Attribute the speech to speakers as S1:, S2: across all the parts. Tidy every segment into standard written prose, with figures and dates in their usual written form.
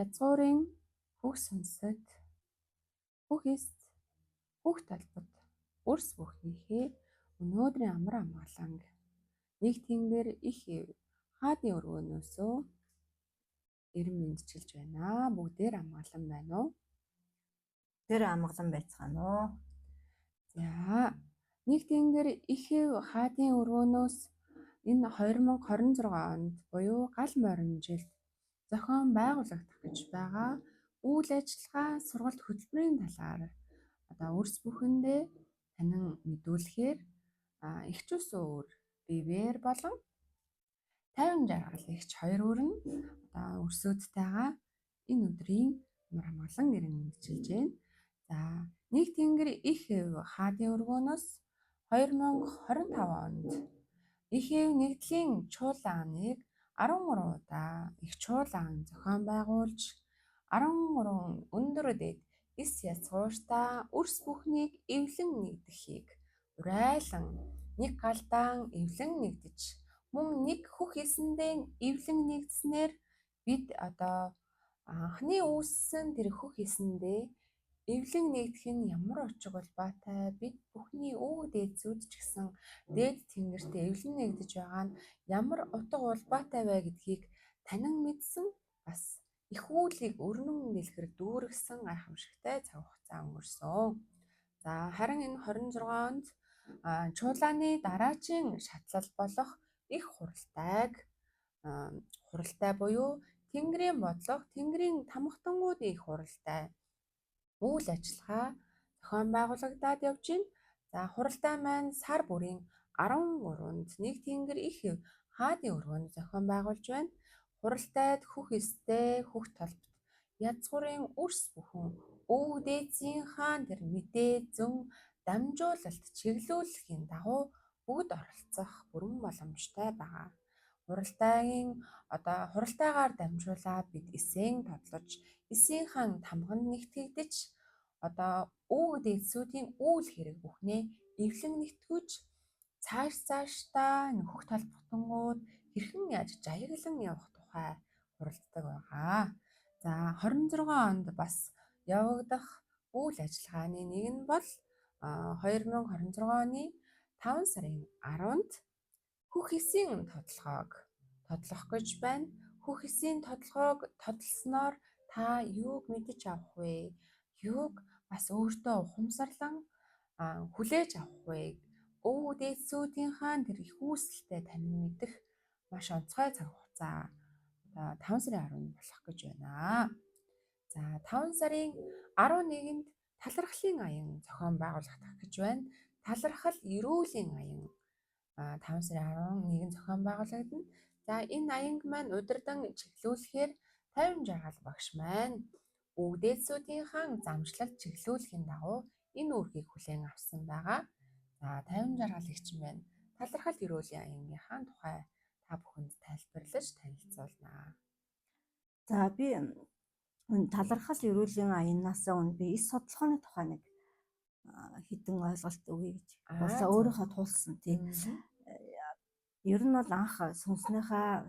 S1: язгуурын бүх сүнсэд бүхэст бүх талбад өрс бүхнийхээ өнөөдрийн амар амгаланг нэг тэнгэр их хаадын өргөнөөсөө эрен мэдчилж байна. Бүгдээр амгалан байна уу?
S2: Тэр амгалан байцгаана уу?
S1: За, нэг тэнгэр их хаадын өргөнөөс энэ 2026 онд буюу гал морин жилд зохион байгуулагдах гэж байгаа үйл ажиллагаа сургалт хөтөлбөрийн талаар өрс бүхэндээ танин мэдүүлэхээр эгч ус өөр бивээр болон 50 жаргал эгч хоёр өөр нь өрсөдтэйгээ энэ өдрийн амар амгалан нэрэн мэдчилж байна. За, нэг тэнгэр их хаадын өргөнөөс 2025 онд их нэгдлийн чуулганыг 13 удаа их чуулган зохион байгуулж 13 өндөр дэд эс язгууртаа өрс бүхнийг эвлэн нэгдэхийг урайлан нэг галдаан эвлэн нэгдэж мөн нэг хөх эсэндээ эвлэн нэгдснээр бид анхны үүссэн тэр хөх эсэндээ эвлэн нэгдэх нь ямар очиг улбаатай, бид бүхний өвөг дээдсүүд ч гэсэн дээд тэнгэртээ эвлэн нэгдэж байгаа нь ямар утга улбаатай вэ гэдгийг танин мэдсэн бас их үүлийг өрнөн дэлгэр дүүргэсэн гайхамшигтай цаг хугацаа өнгөрсөн. За, харин энэ 26 онд чуулганы дараачийн шатлал болох их хуралтай буюу Тэнгэрийн бодлого, Тэнгэрийн тамхтангуудын их хуралтай үйл ажиллагаа зохион байгуулагдаад явж байна. За, хуралдай маань сар бүрийн 13-нд нэг тэнгэр их хаадын өргөөнд зохион байгуулж байна. Хуралтайд хөх эстэй, хөх толбот язгуурын өрс бүхэн өвөг дээдсийнхаа тэр мэдээ зөн дамжуулалт чиглүүлэхийн дагуу бүгд оролцох бүрэн боломжтой байгаа. Хуралтайгаар дамжуулаад бид эсээн тодлож, эсийнхаа тамганд нэгтгэгдэж өвөг дээдсүүдийн үйл хэрэг бүхнээ эвлэн нэгтгэж цаашдаа хөх толботонгууд хэрхэн яаж жаяглан явах тухай хуралддаг байгаа. За, 26 онд бас явагдах үйл ажиллагааны нэг нь бол 2026 оны 5 сарын 10-нд хөх эсийн тодлогоог тодлох гэж байна. Хөх эсийн тодлогоог тодлсноор та юуг мэдэж авах вэ? Юуг бас өөртөө ухамсарлан хүлээж авах вэ? Өвөг дээдсүүдийнхаа тэр их үүсэлтэд танин мэдэх маш онцгой цаг хугацаа 5 сарын 10-нд болох гэж байна. За, 5 сарын 11-нд талархлын аян зохион байгуулагдах гэж байна. Талархал эрүүлийн аян 5 сарын 11-нд зохион байгуулагдана. За, энэ аянг маань удирдан чиглүүлэхээр 50 жаргал багш маань өвөг дээдсүүдийнхаа замшлалт чиглүүлэхийн дагуу энэ үүргийг хүлээн авсан байгаа. За, 50 жаргал эгч маань талархал эрүүлийн аянгийнхаа тухай та бүхэнд тайлбарлаж танилцуулна.
S2: За, би талархал эрүүлийн аянаас би эс судалгааны тухай нэг хэдэн ойлголт өгье гэж өөрийнхөө туулсан тийм. Ер нь бол анх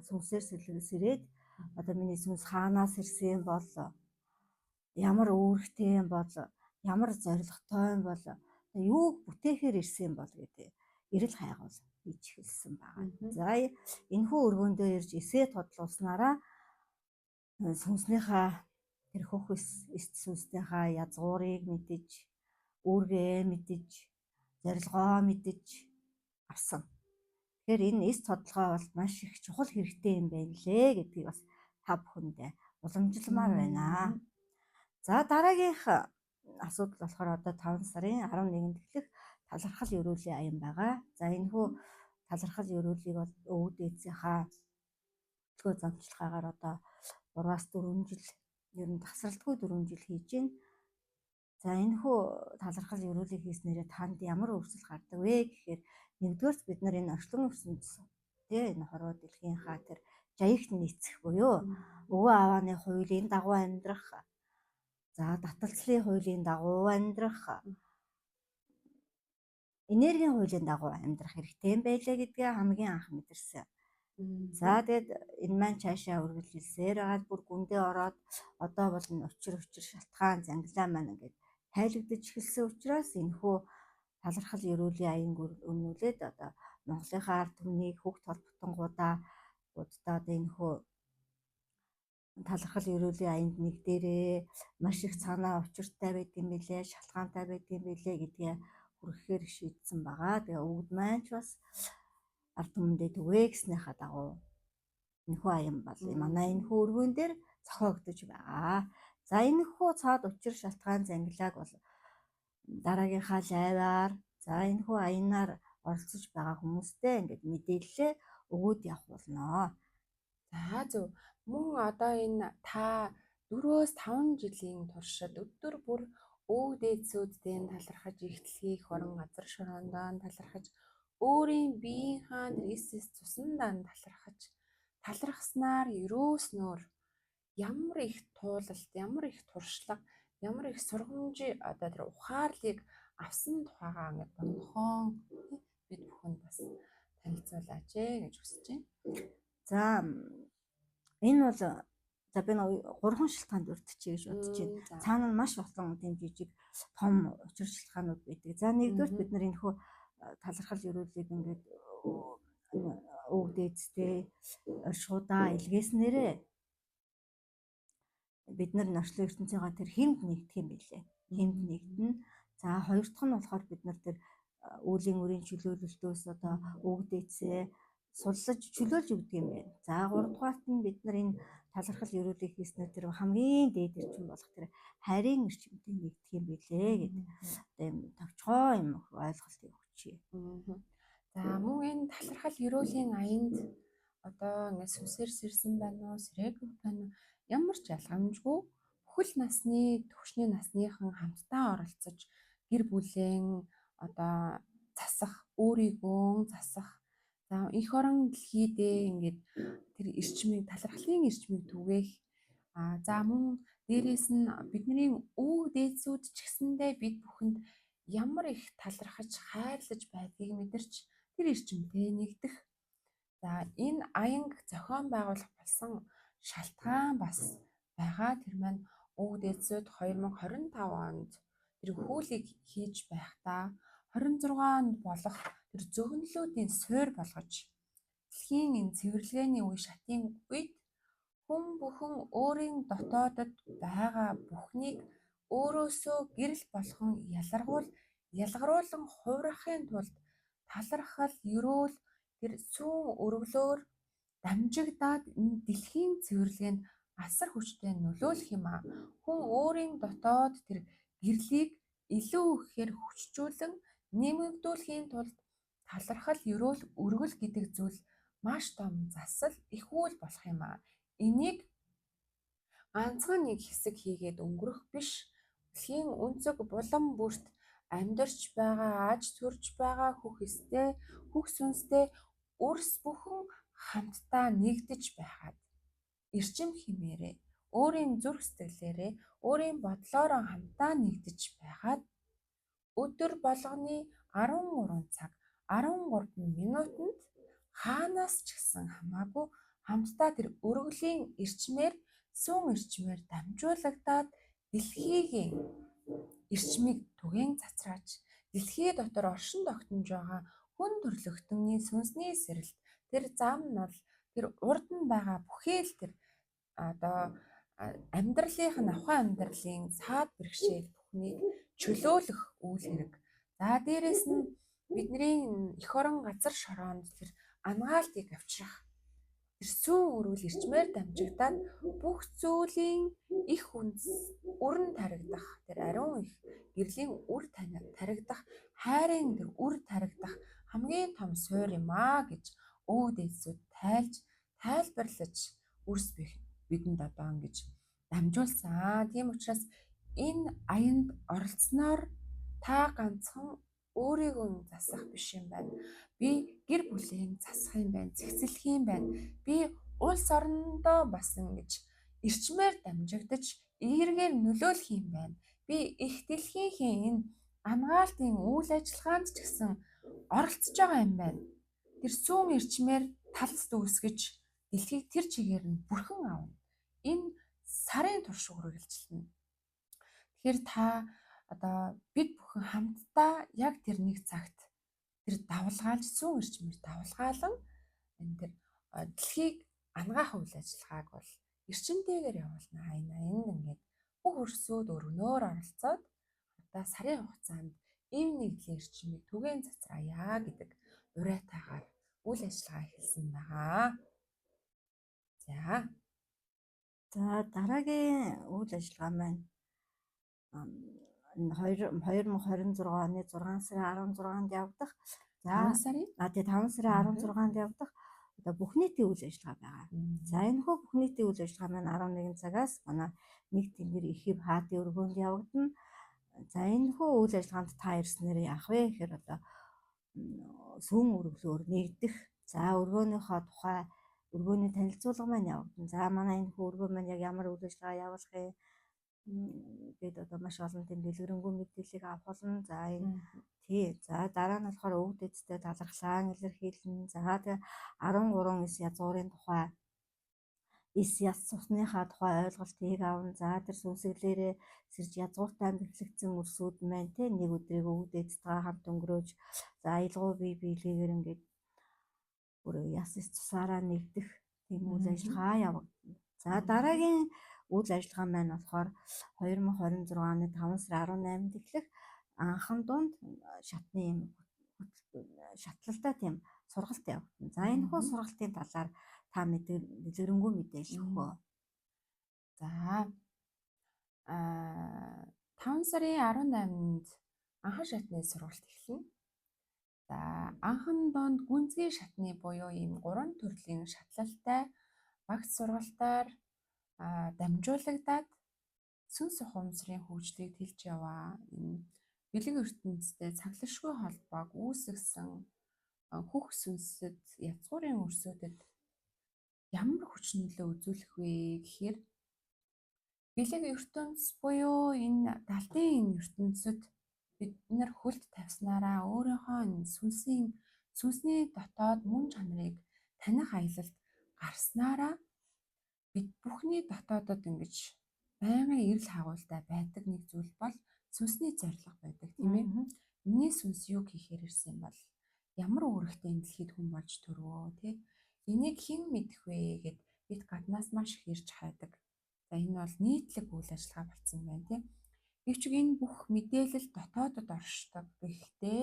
S2: сүнсээр сэрээд миний сүнс хаанаас ирсэн бол ямар үүрэгтэй юм бол ямар зоригтой юм бол юуг бүтээхээр ирсэн бол гэдэг эрэл хайгуул хийж эхэлсэн байгаа. За, энэхүү өргөөндөө ирж эсээ тодлуулснараа сүнснийхаа тэр хөх эст сүнснийхаа язгуурыг мэдэж, үүргээ мэдэж, зорилгоо мэдэж авсан. Тэгэхээр энэ эс тодлогоо бол маш их чухал хэрэгтэй юм байна лээ гэдгийг бас та бүхэндээ уламжилмаар байна. За, дараагийнх асуудал болохоор 5 сарын 11-нд эхлэх талархал эрүүлийн аян байгаа. За, энэхүү талархал эрүүлийг бол өвөг дээдсийнхаа төлгөө замчлагаагаар 3-4 жил ер нь тасралтгүй 4 жил хийж байна. За, энэхүү талархал эрүүлийг хийснээрээ танд ямар өөрчлөлт гардаг вэ гэхээр нэгдүгээр бид нар энэ орчлон ертөнц энэ хорвоо дэлхийнхаа тэр жаягт нийцэх буюу өвөө авааны хуулийн дагуу амьдрах, за таталцлын хуулийн дагуу амьдрах, энергийн хуулийн дагуу амьдрах хэрэгтэй юм байлаа гэдгээ хамгийн анх мэдэрсэн За тэгээд энэ маань цаашаа үргэлжилсээр агаад бүр гүндээ ороод одоо бол энэ учир шалтгаан зангилаа маань ингээд тайлбагдаж эхэлсэн учраас энэхүү талархал ерөөлийн аян өмнүүлээд одоо Монголынхаа ард түмнийг хүүхд толботонгуудаа одоо энэхүү талархал ерөөлийн аянд нэгдээрээ маш их санаа учиртай байдаг юм билээ, шалтгаантай байдаг юм билээ гэдгээ хүргэхээр шийдсэн байгаа. Тэгээ өвд маань ч бас ард түмэндээ түгээ гэснийхаа дагуу энэхүү аян бол манай энэхүү өргөн дээр зохиогдож байгаа. За энэхүү цаад учир шалтгаан зангилааг бол дараагийнхаа лайваар за энэхүү аянаар оролцож байгаа хүмүүстээ ингээд мэдээлэлээ өгөөд явах болно.
S1: За зөв. Мөн одоо энэ та 4-5 жилийн туршид өдөр бүр өвөг дээдсүүдтэй талархаж ихтлэхийг хорон газар шороондоо талархаж өөрийн биеийнхаа эс цусандаа талархснаар ерөөснөөр ямар их туулалт, ямар их туршлага, ямар их сургамжийн одоо тэр ухаарлыг авсан тухайгаа ингээд богинохон бид бүхэнд бас танилцуулаач гэж хүсэж байна.
S2: За энэ бол за би нэг 3 шалтгаанд өртчихье гэж бодож байна. Цаана нь маш олон тийм жижиг том учир шалтгаанууд байдаг. За нэгдүгээр бид нар энэхүү талархал ерөөлийг ингээд өвөг дээдстэй шуудаа илгээснээрээ бид нар орчлон ертөнцийнхаа тэр хүнд нэгдэх юм билээ. Хүнд нэгдэнэ. За хоёр дахь нь болохоор бид нар тэр үүлийн үрийн чөлөөлөлтөөс одоо өвөг дээдсээ суллаж чөлөөлж өгдөг юм байна. За гуравдугаарт нь бид нар энэ талархал ерөөлийг хийснээр тэр хамгийн дээд эрчим болох тэр хайрын эрчимтэй нэгдэх юм билээ гэдэг. Одоо юм товчгоо юм ойлголтыг өгчээ.
S1: За мөн энэ талархал ерөөлийн аянд одоо ингээд сүнсээр сэрсэн байна уу, сэрээгүй байна уу? Ямар ч ялгамжгүй бүхэл насны төвшний насныхан хамтдаа оролцож гэр бүлэн одоо засах, өөрийгөө засах. За эх орон дэлхийдээ ингээд тэр эрчмийг талархлын эрчмийг түгээх. За мөн дээрээс нь бидний өвөг дээдсүүд ч гэсэндээ бид бүхэнд ямар их талархаж, хайрлаж байдгийг мэдэрч тэр эрчимтэй нэгдэх. За энэ аянг зохион байгуулах болсон шалтгаан бас байгаа. Тэр маань өвөг дээдсүүд 2025 онд тэр хуулийг хийж байхдаа 26 онд болох тэр зөгнөлүүдийн суурь болгож дэлхийн энэ цэвэрлэгээний үе шатын үед хүн бүхэн өөрийн дотоодод байгаа бүхнийг өөрөөсөө гэрэл болгон ялгаруулан хувирахын тулд талархал, ерөөл тэр сүүн өргөлөөр дамжигдаад энэ дэлхийн цэвэрлэгэнд асар хүчтэй нөлөөлөх юм аа. Хүн өөрийн дотоод тэр гэрлийг илүү ихээр хүчжүүлэн нэмэгдүүлэхийн тулд талархал, ерөөл, өргөл гэдэг зүйл маш том засал их үйл болох юм аа. Энийг ганцхан нэг хэсэг хийгээд өнгөрөх биш. Дэлхийн өнцөг булан бүрт амьдарч байгаа, аж төрж байгаа хүхэстэй, хөх сүнстэй өрс бүхэн хамтдаа нэгдэж байхад эрчим хэмээрээ, өөрийн зүрх сэтгэлээрээ, өөрийн бодлоороо хамтдаа нэгдэж байхад өдөр болгоны 13 цаг 13 минутанд хаанаас ч гэсэн хамаагүй хамтдаа тэр өргөлийн эрчмээр, сүүн эрчмээр дамжуулагдаад дэлхийн эрчмийг түгээн цацрааж дэлхий дотор оршин тогтнож байгаа хүн төрлөختний сүнсний сэрэлт тэр зам нал тэр урд нь байгаа бүхэл тэр одоо амьдралынх нь авхаа амьдралын саад бэрхшээл бүхнийг чөлөөлөх үйл хэрэг. За дээрэс нь бидний эх орон газар шороонд тэр ангаалтыг авчрах тэр сүүн өрөөл эрчмээр дамжигдаад бүх зүйлийн их үнс өрн таригдах тэр ариун их гэрлийн үр таригдах хайрын тэр үр таригдах хамгийн том суурь юм аа гэж өвөг дээдсүүд тайлбарлаж үрс бидэнд одоо ингэж дамжуулсан. Тийм учраас энэ аянд оролцсноор та ганцхан өөрийгөө засах биш юм байна. Би гэр бүлийн засах юм байна, цэгцлэх юм байна. Би улс орондоо бас ингэж эрчмээр дамжигдаж эергээр нөлөөлөх юм байна. Би их дэлхийнхээ энэ ангаалтын үйл ажиллагаанд ч гэсэн оролцож байгаа юм байна. Тэр сүүн эрчмээр талц дүүсгэж дэлхийг тэр чигээр нь бүрхэн авна. Энэ сарын туршиг үргэлжилнэ. Тэгэхээр та одоо бид бүхэн хамтдаа яг тэр нэг цагт тэр давлгаалж зүүн эрчмээр давлгаалan энэ тэр дэлхийг ангаах үйл ажиллагааг бол эрчимтэйгээр явуулна. Энэ ингээд бүх өрсөд өргөнөөр оролцоод одоо сарын хугацаанд эв нэгдлийн эрчмийг түгээн цацраая гэдэг уриатайгаар үйл ажиллагаа эхэлсэн байгаа.
S2: За дараагийн үйл ажиллагаа маань энэ 2026 оны 6 сарын 16-нд явагдах. За 5 сарын 16-нд явагдах одоо бүх нийтийн үйл ажиллагаа байгаа. За энэ бүх нийтийн үйл ажиллагаа маань 11 цагаас манай нэг тэнгэр ихэв хаатын өргөөнд явагдана. За энэ хүү үйл ажиллагаанд та ирснээр яах вэ гэхээр одоо сүм өргөлөөр нэгдэх. За өргөөнийхөө тухай өргөөний танилцуулга маань явагдана. За манай энэ хүү өргөө маань яг ямар үйл ажиллагаа явуулах юм гээд одоо маш олон тийм дэлгэрэнгүй мэдээллийг авах болно. За энэ за дараа нь болохоор өвд эцтэй талархлаа илэрхийлнэ. За тэгээ 13 эс язгуурын тухай эс яс цусныхаа тухай ойлголтыг авна. За тэр сүнсэглээрээ сэрж язгууртай бэхлэгдсэн өрсүүд маань те нэг өдрийг өвд эцтэйгээ хамт өнгөрөөж за аялгау бие биелээгээр ингээд бүр яс эс цусаараа нэгдэх тийм үйл ажиллагаа явагдана. За дараагийн үйл ажиллагаа маань болохоор 2026 оны 5 сарын 18-нд эхлэх анхан дунд шатны юм шатлалтай тийм сургалт явагдана. За энэ хүү сургалтын талаар та дэлгэрэнгүй мэдээлэл өгөө.
S1: За 5 сарын 18-нд анхан шатны сургалт эхэлнэ. За анхан донд гүнзгий шатны буюу ийм 3 төрлийн шатлалтай багц сургалтаар дамжуулагдаад сүнс ухамсарын хөгжлийг тэлж яваа. Энэ бэлэг ертөнцтэй цаглашгүй холбоог үүсгэсэн хөх сүнсэд язгуурын өрсөдөд ямар хүч нөлөө үзүүлэх вэ гэхээр бэлэг ертөнц буюу энэ далдын ертөнцид бид нар хөлд тавьснараа өөрийнхөө сүнсний дотоод мөн чанарыг таних аялалд гарснараа бид бүхний дотоодод ингэж байнгын эрэл хагуултай байдаг нэг зүйл бол сүнсний зорилго байдаг тийм ээ. Миний сүнс юу хийхээр ирсэн бол ямар үүрэгтэй энэ дэлхийд хүн болж төрвөө тий. Энийг хэн мэдэх вэ гэд бид гаднаас маш их ирж хайдаг. За энэ бол нийтлэг үйл ажиллагаа болсон байна тий. Гэвч энэ бүх мэдээлэл дотоодод оршдог. Гэхдээ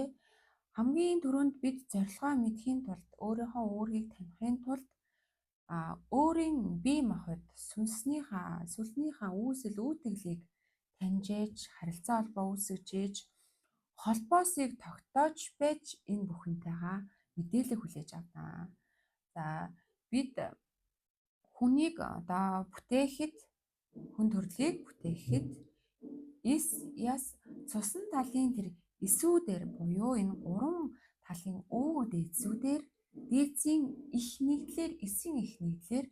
S1: хамгийн түрүүнд бид зорилгоо мэдхийн тулд өөрийнхөө үүргийг танихын тулд өөрийн бие махбод сүнснийхаа үүсэл үүтгэлийг таньжээж харилцаа холбоо үүсгэж холбоосыг тогтоож байж энэ бүхэнтэйгээ мэдээлэл хүлээж авнаа. За бид хүнийг одоо бүтээхэд хүн төрлийг бүтээхэд эс яс цусан талын тэр эсүүдээр буюу энэ 3 талын өвөг дээдсүүдээр дээдсийн их нэгдлэр эсийн их нэгдлэр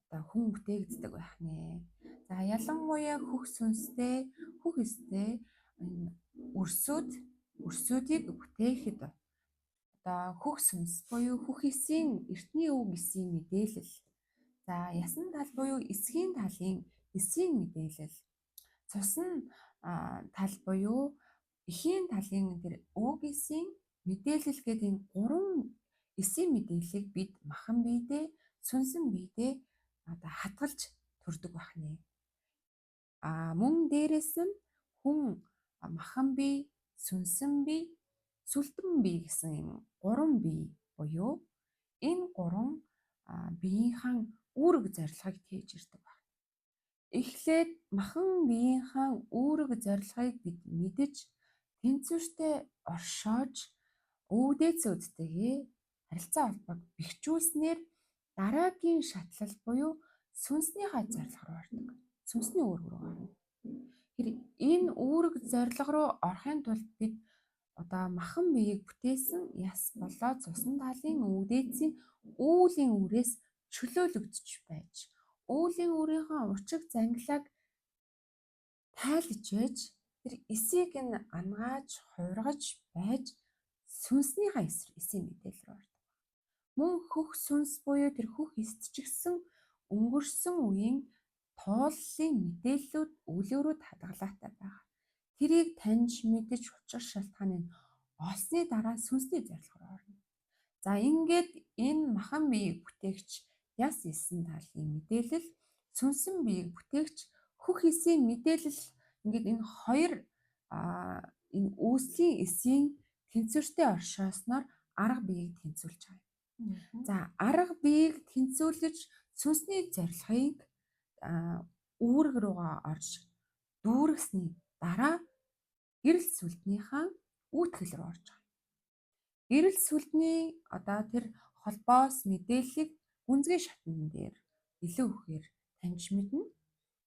S1: одоо хүн бүтээгддэг байх нэ. За ялангуяа хөх сүнстэй хөх эстэй энэ өрсүүдийг бүтээхэд одоо хөх сүнс буюу хөх эсийн эртний өв эсийн мэдээлэл. За ясан тал буюу эсхийн талын эсийн мэдээлэл. Цусны тал буюу эхийн талын тэр өв эсийн мэдээлэл гэдэг энэ 3 эсийн мэдээллийг бид махан биедээ сүнсэн биедээ одоо хадгалж төрдөг байх нэ. Мөн дээрээс нь хүн махан бие, сүнсэн бие, сүлтэн бие гэсэн энэ 3 бие буюу энэ 3 биеийнхэн үүрэг зорилгыг тээж ирдэг байна. Эхлээд махан биеийнхэн үүрэг зорилгыг бид мэдэж тэнцвэртэй оршоож өвдөөцүүдтэйгээ харилцаа холбоог бэхжүүлснээр дараагийн шатлал буюу сүнснийхаа зорилго руу ордог. Сүнсний үүрэг рүү орно. Энэ үүрэг зорилго руу орохын тулд бид одоо махан биеийг бүтээсэн яс болоо цусны талын өвдөөцийн үүлийн үрээс чөлөөлөгдөж байж үүлийн үрийнхээ учиг зангилааг тайлж байж тэр эсийг нь ангааж хувиргаж байж сүнснийхаа эсийн мэдээлэл рүү ордог. Мөн хөх сүнс буюу тэр хөх эсчигсэн өнгөрсөн үеийн тууллын мэдээллүүд үлгэрүүд хадгалаатай байгаа. Тэрийг таньж мэдэж учир шалтгааныг олсны дараа сүнсний зорилгоор орно. За ингээд энэ махан биеийг бүтээгч яс эсэн талын мэдээлэл, сүнсэн биеийг бүтээгч хөх эсийн мэдээлэл, ингээд энэ хоёр энэ үүслийн эсийн тэнцвэртэй оршоосноор арга биеийг тэнцвүүлж байгаа юм. За арга биеийг тэнцвүүлж сүнсний зорилгыг үүрэг рүүгээ орж дүүргэсний дараа гэрэл сүлднийхаа үүтгэл рүү орж байгаа. Гэрэл сүлдний одоо тэр холбоос мэдээллийг гүнзгий шатны дээр илүү ихээр таньж мэднэ.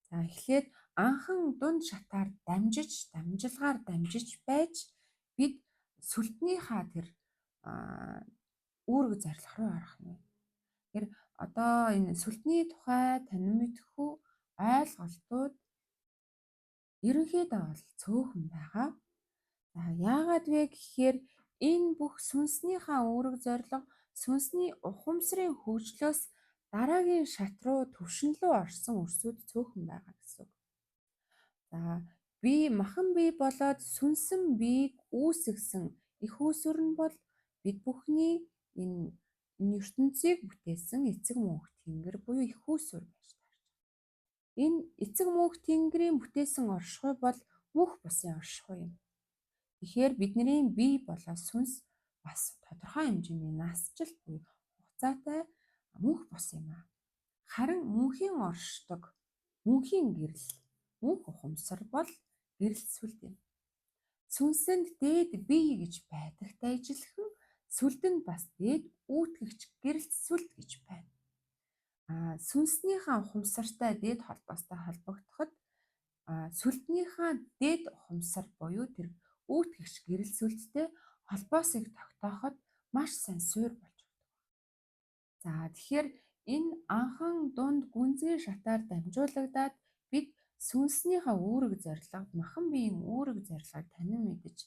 S1: За эхлээд анхан дунд шатаар дамжилгаар дамжиж байж бид сүлднийхаа тэр үүрэг зорилго руу орох нь. Тэр одоо энэ сүлдний тухай танин мэдхүү ойлголтууд ерөнхийдөө бол цөөхөн байгаа. За яагаад вэ гэхээр энэ бүх сүнснийхаа үүрэг зорилго сүнсний ухамсарын хөгжлөөс дараагийн шат руу төвшин рүү орсон өрсөд цөөхөн байгаа гэсэн үг. За махан бие болоод сүнсэн биеийг үүсгэсэн их үүсвэр нь бол бид бүхний энэ ертөнцийг бүтээсэн эцэг мөнх тэнгэр буюу их үүсвэр байж таарч байна. Энэ эцэг мөнх тэнгэрийн бүтээсэн оршихуй бол мөнх бусын оршихуй юм. Тэгэхээр бидний бие болоо сүнс бас тодорхой хэмжээний насжилт буюу хугацаатай мөнх бус юм аа. Харин мөнхийн оршдог мөнхийн гэрэл, мөнх ухамсар бол гэрэл сүлд юм. Сүнсэнд дээд бие гэж байдагтай ижилхэн сүлдэнд бас дээд үүтгэгч гэрэл сүлд гэж байна. Сүнснийхаа ухамсартай дээд холбоостой холбогдоход сүлднийхаа дээд ухамсар буюу тэр үүтгэгч гэрэл сүлдтэй холбоосыг тогтооход маш сайн суурь болж өгдөг. За тэгэхээр энэ анхан дунд гүнзгий шатаар дамжуулагдаад бид сүнснийхаа үүрэг зорилго, махан биеийн үүрэг зорилгыг танин мэдэж,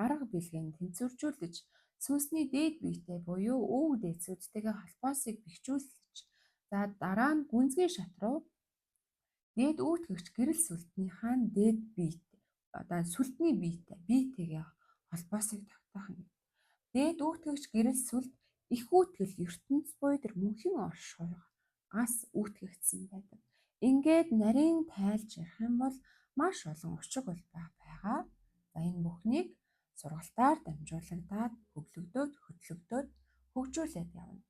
S1: арга билгээн тэнцвэржүүлж, сүнсний дээд биетэй буюу өв дээдсүүдтэйгээ холбоосыг бэхжүүлж, за дараа нь гүнзгий шат руу дээд үүтгэгч гэрэл сүлднийхаа дээд биетэй, одоо сүлдний биетэйгээ холбоосыг тогтоох юм. Дээд үүтгэгч гэрэл сүлд их үүтгэл ертөнц буюу тэр мөнхийн оршихуйгаас үүтгэгдсэн байдаг. Ингээд нарийн тайлж ярих юм бол маш олон учиг бол байгаа. За энэ бүхнийг сургалтаар дамжуулагдаад хөтлөгдөөд хөгжүүлээд явна.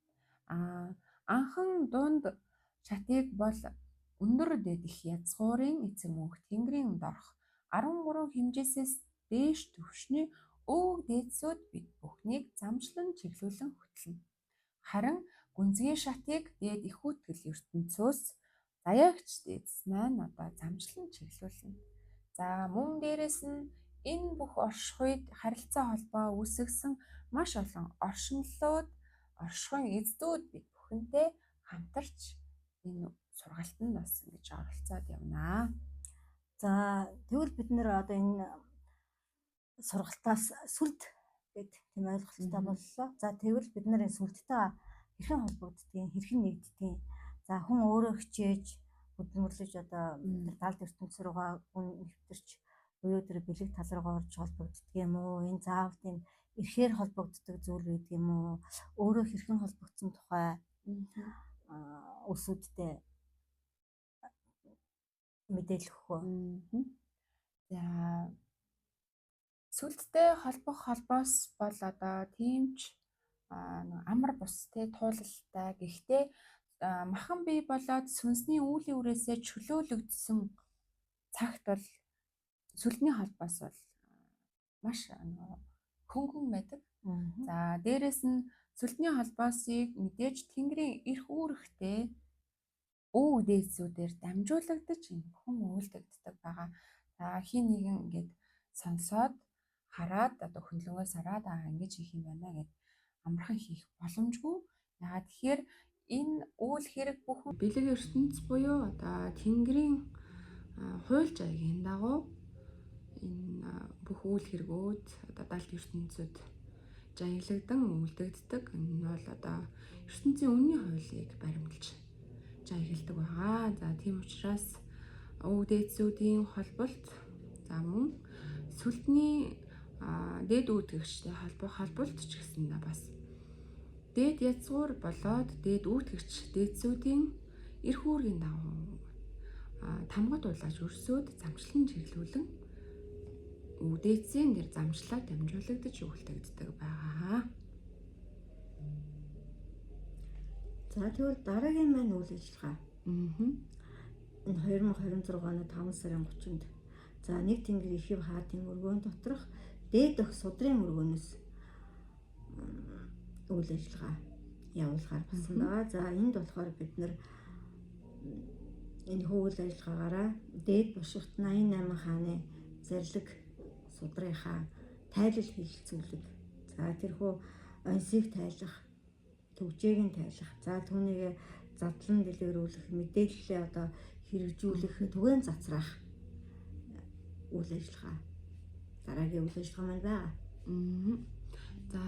S1: Анхан дунд шатыг бол өндөр дээд их язгуурын эцэг мөнх тэнгэрийн дорх 13 хэмжээсээс дээш түвшний өв дээдсүүд бид бүхнийг замчлан чиглүүлэн хөтлөнө. Харин гүнзгий шатыг дээд их үүтгэл ертөнцөөс заяагч дээдс маань одоо замчлан чиглүүлнэ. За мөн дээрэс нь энэ бүх оршихуйд харилцаа холбоо үүсгэсэн маш олон оршихуйн эздүүд бид бүхэнтэй хамтарч энэ сургалтанд бас ингэж оролцоод явнаа.
S2: За тэгвэл бид нэр одоо энэ сургалтаас сүлд гэдэг тийм ойлголттой боллоо. За тэгвэл бид нэр энэ сүлдтэй хэрхэн холбогддгийг, хэрхэн нэгддгийг, за хүн өөрөө хичээж хөдөлмөрлөж одоо тэр талд ертөнц рүүгээ хүн нэвтэрч буюу тэр бэлэг тал руугаа орж холбогддог юм уу? Энэ заавал тийм эрхээр холбогддог зүйл байдаг юм уу? Өөрөө хэрхэн холбогдсон тухай өсүүдтэй мэдээлэх хөө.
S1: За сүлдтэй холбох холбоос бол одоо тиймч амар бус туулалтай. Гэхдээ махан бие болоод сүнсний үүлийн үрээсээ чөлөөлөгдсөн цагт бол сүлдний холбоос бол маш хөнгөн байдаг. За дээрэс нь сүлдний холбоосыг мэдээж тэнгэрийн эрх үүрэгтэй өв дээдсүүдээр дамжуулагдаж энэ бүхэн үйлдэгддэг байгаа. За хин нэгэн ингээд сонсоод хараад одоо хөндлөнгөөс хараад ингэж хийх юм байна гэд амархан хийх боломжгүй. Яагаад тэгэхээр энэ үйл хэрэг бүхэн бэлэг ертөнц буюу одоо тэнгэрийн хууль жаягийн дагуу энэ бүх үйл хэрэгүүд одоо далд ертөнцөд жаяглагдан үлдэгддэг. Энэ нь бол одоо ертөнцийн үнний хуулийг баримлж жаягладаг байгаа. За тийм учраас өвөг дээдсүүдийн холболт за мөн сүлдний дээд үүдгэгчтэй холболт ч гэсэн бас дээд язгуур болоод дээд үүдгэгч дээдсүүдийн эрх үүргийн дагуу тамгад улааж өрсөөд замчлан чиглүүлэн дээдсийн нэр замчлаад дамжуулагдаж үлдэгддэг байгаа.
S2: За тэгвэл дараагийн маань үйл ажиллагаа. Энэ 2026 оны 5 сарын 30-нд за нэг тэнгэр ихэв хаатын өргөөн доторх дээд өх судрын өргөөнөөс үйл ажиллагаа явуулахаар болсон байгаа. За энд болохоор бид нар энэ үйл ажиллагаагаараа дээд бушигт 88 хааны зарлиг судрынхаа тайлал хэлэлцүүлэг. За тэрхүү онсыг тайлах, төвжээг нь тайлах. За түүнийг задлан дэлгэрүүлэх, мэдээлэлээ одоо хэрэгжүүлэх, түгээн цацраах үйл ажиллагаа. Дараагийн үйл ажиллагаа маань байгаа.
S1: За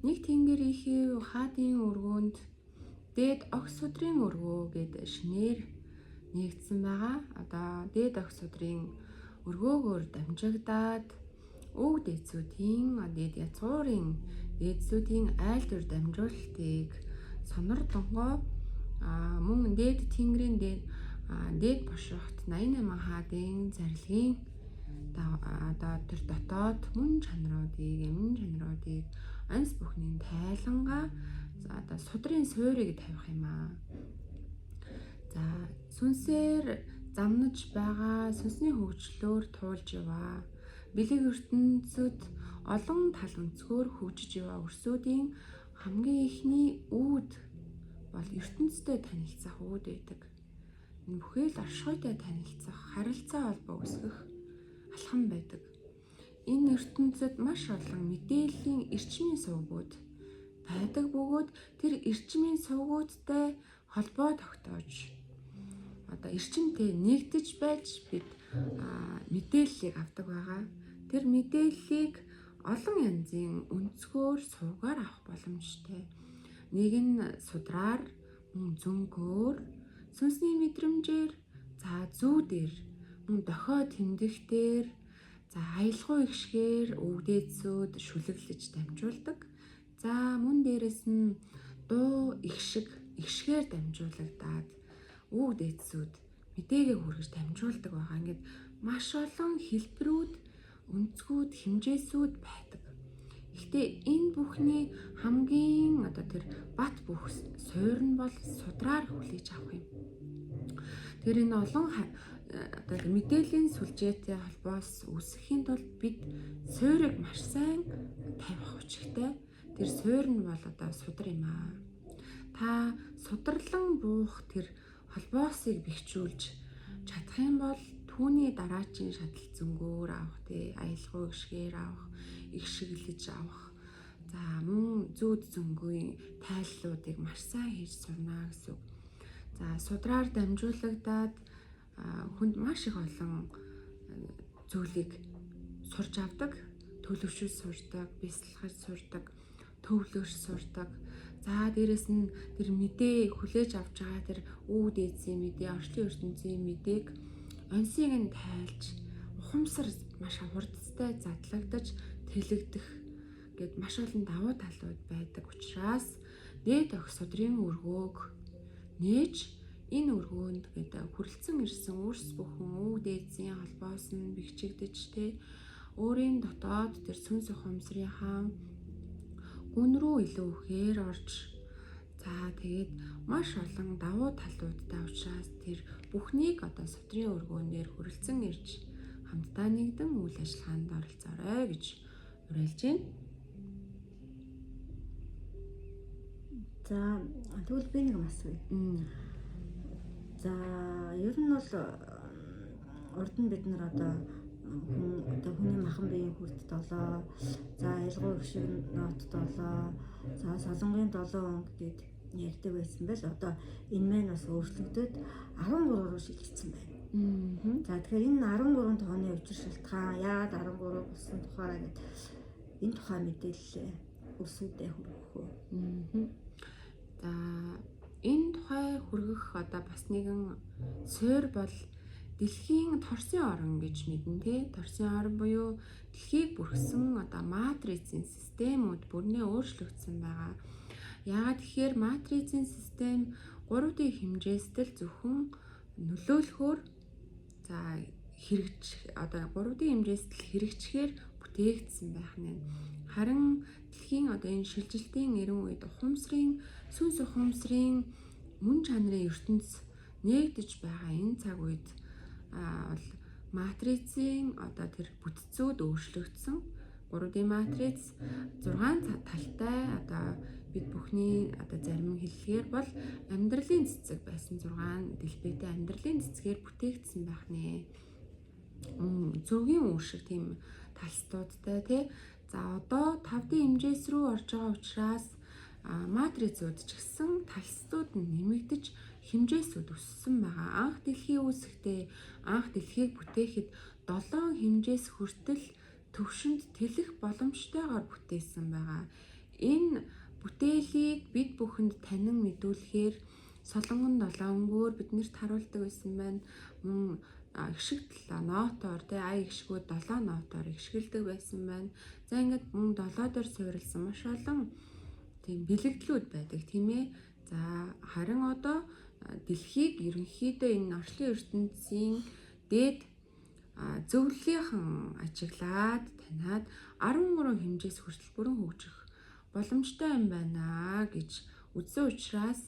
S1: нэг тэнгэр ихэв хаадын өргөөнд дээд огс судрын өргөө гэдэг шинээр нэгдсэн байгаа. Одоо дээд огс судрын өргөөгөөр дамжигдаад өв дээдсүүдийн дээд язгуурын дээдсүүдийн айл дүр дамжуулалтыг сонор донгоо мөн дээд тэнгэрийн дээд бошигт 88 хаадын зарилгын одоо тэр дотоод мөн чанаруудыг анс бүхний тайлангаа за одоо судрын суурийг тавих юм аа. За сүнсээр замнаж байгаа сүнсний хөгжлөөр туулж яваа. Бэлэг ертөнцөд олон тал өнцгөр хөгжиж яваа өрсүүдийн хамгийн ихний үүд бол ертөнцтэй танилцах үүд байдаг. Энэ бүхэл оршихуйтай танилцах, харилцаа холбоо үүсгэх алхам байдаг. Энэ ертөнцид маш олон мэдээллийн эрчмийн сувгууд байдаг бөгөөд тэр эрчмийн сувгуудтай холбоо тогтоож одоо эрчимтэй нэгдэж байж бид мэдээллийг авдаг байгаа. Тэр мэдээллийг олон янзын өнцгөр сувгаар авах боломжтой. Нэг нь судраар, мөн зөнгөөр, сүнсний мэдрэмжээр, за зүүдээр, мөн дохио тэмдэгтээр, за аялгау ихшгээр өв дээдсүүд шүлэглэж дамжуулдаг. За мөн дээрэс нь дуу ихшгээр дамжуулагдаад өв дээдсүүд мэдээгээ хүргэж дамжуулдаг байгаа. Ингээд маш олон хэлбэрүүд, өнцгүүд, хэмжээсүүд байдаг. Гэхдээ энэ бүхний хамгийн одоо тэр бат бөх суурь нь бол судраар хүлээж авах юм. Тэр энэ олон одоо мэдээллийн сүлжээтэй холбоос үүсгэхийн тулд бид суурийг маш сайн тавих учиртай. Тэр суурь нь бол одоо судар юм аа. Та сударлан буух тэр холбоосыг бэхжүүлж чадах юм бол түүний дараачийн шатал зөнгөөр авах, аялгау ихшгээр авах, ихшиглэж авах. За мөн зүүд зөнгөний тайллуудыг маш сайн хийж сурна гэсэн үг. За судраар дамжуулагдаад хүнд маш их олон зүйлийг сурч авдаг, төлөвшөж сурдаг, бясалгаж сурдаг, төвлөрч сурдаг. За дээрэс нь тэр мэдээ хүлээж авч байгаа тэр өв дээдсийн мэдээ, орчлон ертөнцийн мэдээг онсыг нь тайлж ухамсар маш хурдтай задлагдаж тэлэгдэх гэд маш олон давуу талууд байдаг учраас дээд огс судрын өргөөг нээж энэ өргөөнд гэдэг хүрлцэн ирсэн үрс бүхэн өв дээдсийн холбоос нь бэхжигдэж өөрийн дотоод тэр сүнс ухамсарынхаа гүн рүү илүү ихээр орж за тэгээд маш олон давуу талуудтай учраас тэр бүхнийг одоо судрын өргөөнээр хүрлцэн ирж хамтдаа нэгдэн үйл ажиллагаанд оролцоорой гэж уриалж байна.
S2: За тэгвэл би нэг юм асууя. За ер нь бол урд нь бид нар одоо хүний махан биеийн хүрт 7, за аялгау их шиг нот 7, за солонгийн 7 он гэдээд ярьдаг байсан байл. Одоо энэ маань бас өөрчлөгдөд 13 руу шилжчихсэн байна. За тэгэхээр энэ 13 тооны учир шалтгаан яагаад 13 болсон тухай гэдэг энэ тухай мэдээлэл улсуудаа хүргэх үү?
S1: За энэ тухай хүргэх одоо бас нэгэн суурь бол дэлхийн торсын орон гэж мэднэ те. Торсын орон буюу дэлхийг бүрхсэн одоо матрицын системүүд бүрнээ өөрчлөгдсөн байгаа. Яагаад тэгэхээр матрицын систем 3D хэмжээстэл зөвхөн нөлөөлөхөөр за хэрэгжих одоо 3D хэмжээстэл хэрэгжихээр бүтээгдсэн байх нь. Харин дэлхийн одоо энэ шилжилтийн 90 үед сүнс ухамсарын мөн чанарын ертөнц нээгдэж байгаа энэ цаг үед бол матрицын одоо тэр бүтцүүд өөрчлөгдсөн. 3D матриц 6 талтай одоо бид бүхний одоо зарим хэллэгээр бол амьдралын цэцэг байсан 6 дэлбэтэй амьдралын цэцгээр бүтээгдсэн байх нэ. Зөвгийн үр шиг тийм талстуудтай тий. За одоо 5D хэмжээс рүү орж байгаа учраас матрицууд ч гэсэн талстууд нь нэмэгдэж хэмжээсүүд өссөн байгаа. Анх дэлхий үүсэхдээ анх дэлхийг бүтээхэд 7 хэмжээс хүртэл төвшөнд тэлэх боломжтойгоор бүтээсэн байгаа. Энэ бүтээлийг бид бүхэнд танин мэдүүлэхээр Солонгон 7 өнгөөр биднэрт харуулдаг байсан байна. Мөн игшигт нотоор тий ая игшгүүд 7 нотоор игшгэлдэг байсан байна. За ингээд мөн 7 дээр суурилсан маш олон тийм бэлэгдлүүд байдаг тийм ээ. За харин одоо дэлхийг ерөнхийдөө энэ орчлон ертөнцийн дээд зөвлөлийнхэн ажиглаад таниад 13 хэмжээс хүртэл бүрэн хөгжих боломжтой юм байна гэж үзсэн учраас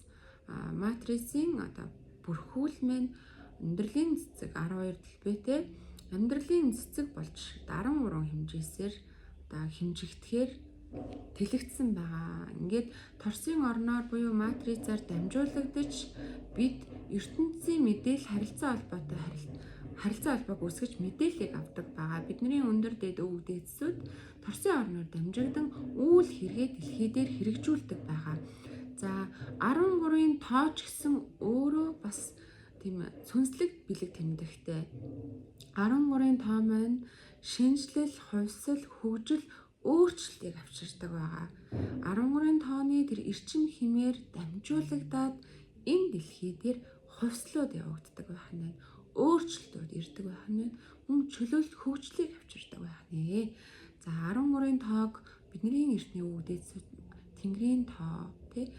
S1: матрицын одоо бүрхүүлмэн амьдралын цэцэг 12 дэлбэтэй амьдралын цэцэг болж 13 хэмжээсээр одоо хэмжигдэхээр тэлэгдсэн байгаа. Ингээд торсын орноор буюу матрицаар дамжуулагдаж бид ертөнцийн мэдээлэл харилцаа холбоог үүсгэж мэдээллийг авдаг байгаа. Бидний өндөр дээд өв дээдсүүд торсын орноор дамжигдан үйл хэрэгээ дэлхий дээр хэрэгжүүлдэг байгаа. За 13-ын тоо ч гэсэн өөрөө бас тийм сүнслэг бэлэг тэмдэгтэй. 13-ын тоо маань шинжлэл, хувьсэл, хөгжил өөрчлөлтийг авчирдаг байгаа. 13-ын тооны тэр эрчим хэмээр дамжуулагдаад энэ дэлхий дээр хувьслууд явагддаг байх нь. Өөрчлөлтүүд ирдэг байх нь. Мөн чөлөөлт хөгжлийг авчирдаг байх нэ. За 13-ын тоог бидний эртний өвдөд Тэнгэрийн тоо тий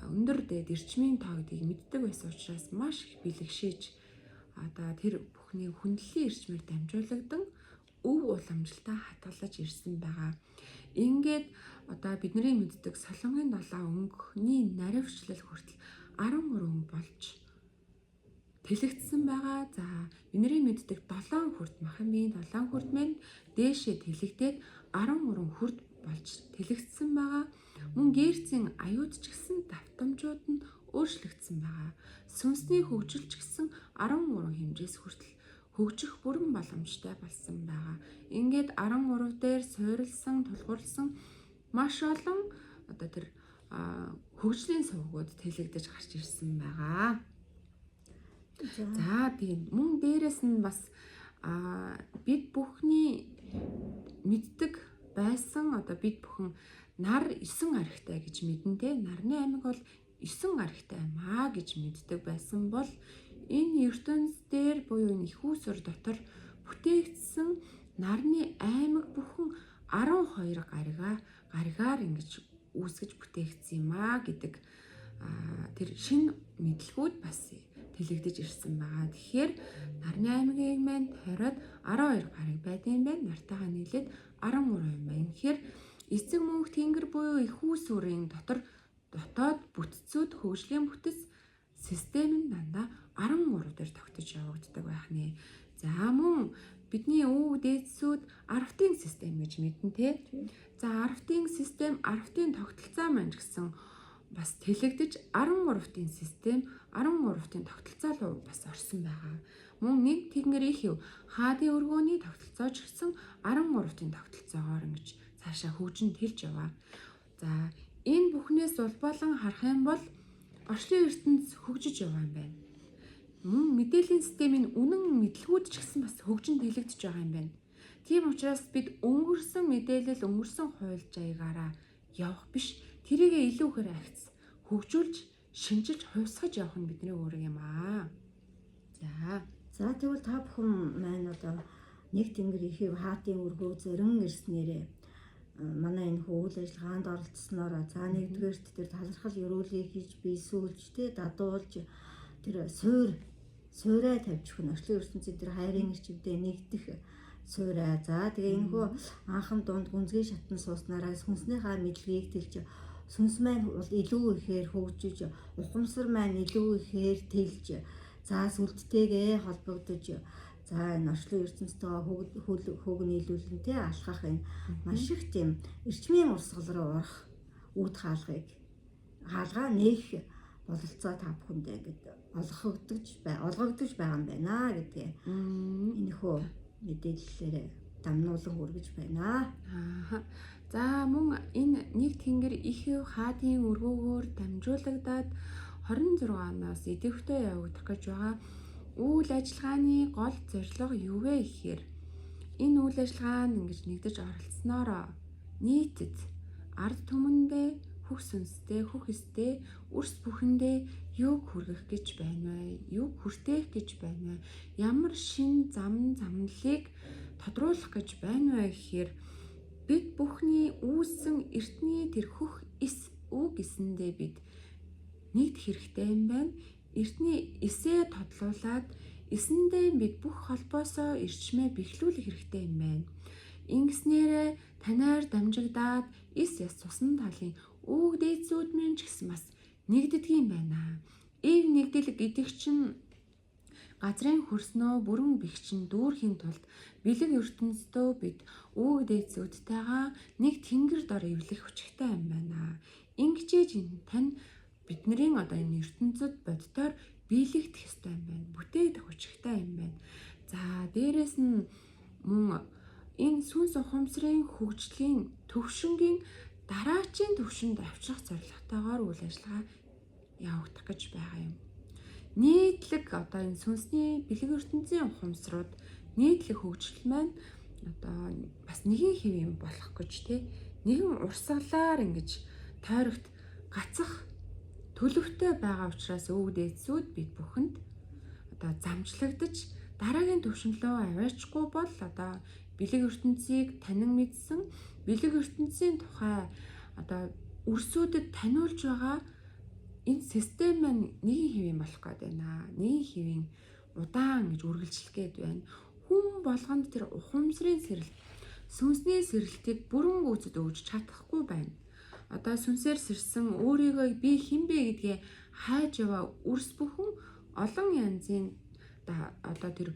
S1: өндөр дээд эрчмийн тоо гэдгийг мэддэг байсан учраас маш их бэлгшээж одоо тэр бүхний хүндлэлийн эрчмээр дамжуулагдан өв уламжлалтаа хатгалж ирсэн байгаа. Ингээд одоо бидний мэддэг Солонгын 7 өнгөний наривчлал хүртэл 13 өнгө болж тэлэгдсэн байгаа. За бидний мэддэг 7 хүрд Махамбийн 7 хүрд мэн дээшээ тэлэгдээд 13 хүрд болж тэлэгдсэн байгаа. Мөн Герцийн аюуд ч гэсэн давтамжууд нь өөрчлөгдсөн байгаа. Сүнсний хөгжил ч гэсэн 13 хэмжээс хүртэл хөгжих бүрэн боломжтой болсон байгаа. Ингээд 13 дээр суурилсан, тулгуурласан маш олон одоо тэр хөгжлийн сувгууд тэлэгдэж гарч ирсэн байгаа. За тийм мөн дээрэс нь бас бид бүхний мэддэг байсан одоо бид бүхэн нар 9 аригтай гэж мэднэ те. Нарны аймаг бол 9 аригтай аймаа гэж мэддэг байсан бол энэ ертөнц дээр буюу энэ их усүр дотор бүтээгдсэн нарны аймаг бүхэн 12 гаригаар ингэж үүсгэж бүтээгдсэн юм а гэдэг тэр шинэ мэдлгүүд бас тэлэгдэж ирсэн байгаа. Тэгэхээр нарны аймгийг маань хориод 12 гариг байдсан байна. Нартайгаа нийлээд 13 юм байна. Тэгэхээр эцэг мөнх тэнгэр буюу их усүрийн дотоод бүтцүүд хөгжлийн бүтэц систем нь дандаа 13 дээр тогтож явагддаг байх нэ. За мөн бидний өв дээдсүүд арвтын систем гэж мэднэ те. За арвтын систем, арвтын тогтолцоо маань гэсэн бас тэлэгдэж 13-ын систем, 13-ын тогтолцоо руу бас орсон байгаа. Мөн нэг тэнгэр их юу хаадын өргөөний тогтолцоо ч гэсэн 13-ын тогтолцоогоор ингэж цаашаа хөгжин тэлж яваа. За энэ бүхнээс улбалан харах юм бол орчлон ертөнц хөгжиж яваа юм байна. Мөн мэдээллийн системийн үнэн мэдлгүүд ч гэсэн бас хөгжин тэлэгдэж байгаа юм байна. Тийм учраас бид өнгөрсөн мэдээлэл, өнгөрсөн хуульчаагаараа явах биш. Тэрийгээ илүү ихээр агц хөгжүүлж, шинжилж, хувьсгаж явах нь бидний үүрэг юм аа.
S2: За тэгвэл та бүхэн маань одоо нэг тэнгэр ихийг хаатын өргөө зөрөн ирснээрээ манай энэ үйл ажиллагаанд оролцсноор за нэгдүгээрт тэр талархал ёроолыг хийж бийсүүлж дадуулж тэр суурай тавьж өгнө. Орчлын ертөнцийн тэр хайрын ирчимдээ нэгдэх суурай. За тэгээ энэ хөө анхан дунд гүнзгий шатан сууснараа сүнснийхаа мэдлэгийг тэлж сүнс маань бол илүү ихээр хөгжиж, ухамсар маань илүү ихээр тэлж, за сүлдтэйгээ холбогдож, за энэ орчлон ертөнцтэйгээ хөг нийлүүлэнтэй алхах энэ маш их тийм эрчмийн урсгал руу орох үүд хаалгаа нээх бололцоо та бүхэндээ ингээд олгогдож байгаа юм байна гэдгээ энэхүү мэдээллээр дамнуулан хүргэж байна.
S1: За мөн энэ нэг тэнгэр ихээ хаатын өргөөгөөр дамжуулагдаад 26 оноос идэвхтэй явагдах гэж байгаа үйл ажиллагааны гол зорилго юу вэ гэхээр энэ үйл ажиллагаанд ингэж нэгдэж оролцсноор нийтэд ард түмэндээ хөх сүнстэй, хөх эстэй, үрс бүхэндээ юг хүргэх гэж байна вэ? Юг хүртээх гэж байна вэ? Ямар шин замналыг тодруулах гэж байна вэ гэхээр бид бүхний үүссэн эртний тэр хөх үг эсэндээ бид нэгдэх хэрэгтэй юм байна. Эртний эсээ тодлуулад эсэндээ бид бүх холбоосоо эрчмээ бэхлүүлэх хэрэгтэй юм байна. Ингэснээрээ танаар дамжигдаад эс цусан талын үг дээдсүүд минь ч гэсэн бас нэгддэг юм байна. Ив нэгдэл гэдэг чинь газрын хөрснөө бүрэн бэгчин дүүрхийн тулд бэлэг ертөнцөө бид үг дээдсүүдтэйгээ нэг тэнгэр дор эвлэх хүчтэй юм байна. Ингэжээж тань бидний одоо энэ ертөнцид боддоор биелэгдэх ёстой юм байна. Бүтээгдэх хүчтэй юм байна. За дээрэс нь мөн энэ сүнс ухамсарын хөгжлийн төвшингийн дараачийн төвшөнд авчрах зорилготойгоор үйл ажиллагаа явагдах гэж байгаа юм. Нийтлэг одоо энэ сүнсний бэлэг ертөнцийн ухамсарууд нийтлэг хөгжил маань одоо бас нэгэн хэв юм болох гэж нэгэн урсгалаар ингэж тойрогт гацах төлөвтэй байгаа учраас өвөг дээдсүүд бид бүхэнд одоо замчлагдаж дараагийн төвшинлөө аваачгүй бол одоо бэлэг ертөнцийг танин мэдсэн бэлэг ертөнцийн тухай одоо үрсүүдэд таниулж байгаа энэ систем маань нэгэн хэвийн болох гээд байна. Нэгэн хэвийн удаан гэж үргэлжлэх гээд байна. Хүн болгонд тэр ухамсарын сэрэлт, сүнсний сэрэлтийг бүрэн гүйцэд өгж чадахгүй байна. Одоо сүнсээр сэрсэн өөрийгөө би хэн бэ гэдгээ хайж яваа үрс бүхэн олон янзын одоо тэр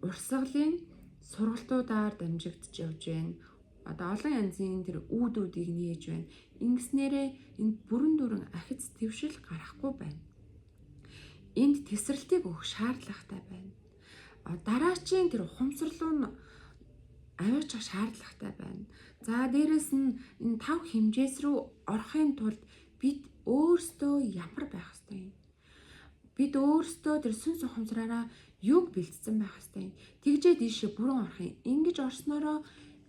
S1: урсгалын сургалтуудаар дамжигдж явж байна. Одоо олон янзын тэр үүдүүдийг нээж байна. Ингэснээрээ энд бүрэн дүрэн ахиц твшил гарахгүй байна. Энд тесрэлтийг өгөх шаардлагатай байна. Дараачийн тэр ухамсарлуу нь аваачих шаардлагатай байна. За дээрэс нь энэ 5 хэмжээс рүү орохын тулд бид өөрсдөө ямар байх ёстой юм? Бид өөрсдөө тэр сүнс ухамсараараа юг бэлдсэн байх ёстой юм? Тэгжээ дийшээ бүрэн орох юм. Ингэж орсноороо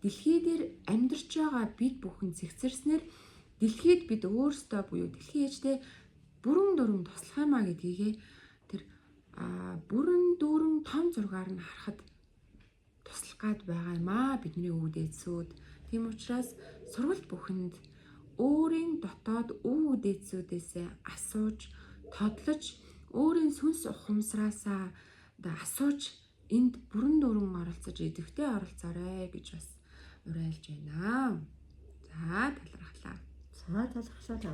S1: дэлхий дээр амьдарч байгаа бид бүхэн зэгцэрснээр дэлхийд бид өөрсдөө буюу дэлхийн ээжтэй бүрэн дүрэн туслах юмаа гэдгийг тэр бүрэн дүүрэн том зургаар нь харахад туслах гад байгаа юм аа бидний өвөг дээдсүүд. Тийм учраас сургалт бүхэнд өөрийн дотоод өвөг дээдсүүдээсээ асууж, тодлож, өөрийн сүнс ухамсараасаа асууж энд бүрэн дүрэн оролцож идэвхтэй оролцоорой гэж бас уриалж байна. За талархлаа.